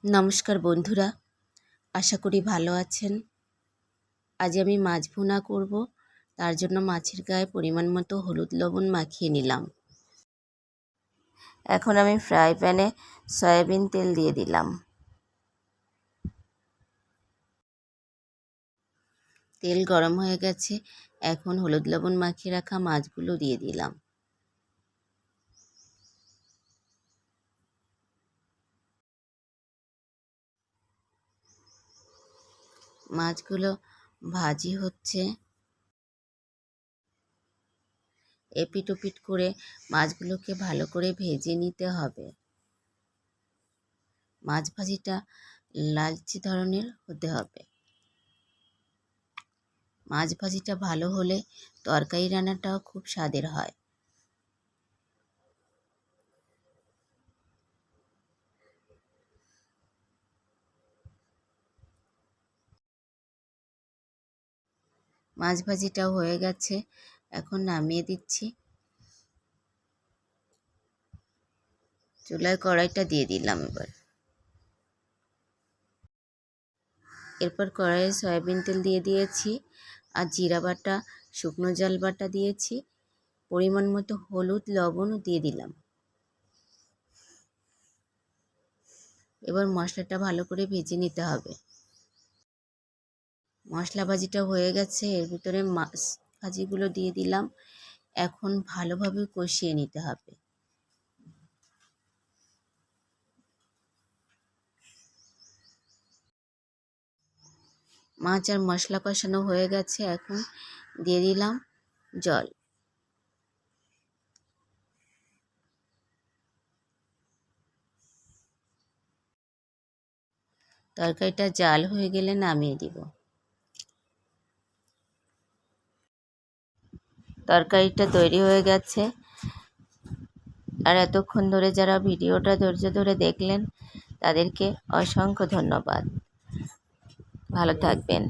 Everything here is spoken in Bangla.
নমস্কার বন্ধুরা, আশা করি ভালো আছেন। আজ আমি মাছ ভুনা করব। তার জন্য মাছের গায়ে পরিমাণ মতো হলুদ লবণ মাখিয়ে নিলাম। এখন আমি ফ্রাই প্যানে সয়াবিন তেল দিয়ে দিলাম। তেল গরম হয়ে গেছে, এখন হলুদ লবণ মাখিয়ে রাখা মাছগুলো দিয়ে দিলাম। মাছগুলো ভাজি হচ্ছে। এপিট ওপিট করে মাছগুলোকে ভালো করে ভেজে নিতে হবে। মাছ ভাজিটা লালচে ধরনের হতে হবে। মাছ ভাজিটা ভালো হলে তরকারি রান্নাটাও খুব স্বাদের হয়। মাছ ভাজিটাও হয়ে গেছে, এখন নামিয়ে দিচ্ছি। চুলায় কড়াইটা দিয়ে দিলাম। এরপর কড়াইয়ে সয়াবিন তেল দিয়ে দিয়েছি আর জিরা বাটা, শুকনো জাল বাটা দিয়েছি। পরিমাণ মতো হলুদ লবণও দিয়ে দিলাম। এবার মশলাটা ভালো করে ভেজে নিতে হবে। মশলা ভাজিটা হয়ে গেছে, এর ভিতরে মাছ ভাজিগুলো দিয়ে দিলাম। এখন ভালোভাবে কষিয়ে নিতে হবে। মাছ আর মশলা কষানো হয়ে গেছে, এখন দিয়ে দিলাম জল। তরকারিটা জাল হয়ে গেলে নামিয়ে দিব। তরকারিটা তৈরি হয়ে গেছে। আর এতক্ষণ ধরে যারা ভিডিওটা ধৈর্য ধরে দেখলেন তাদেরকে অসংখ্য ধন্যবাদ। ভালো থাকবেন।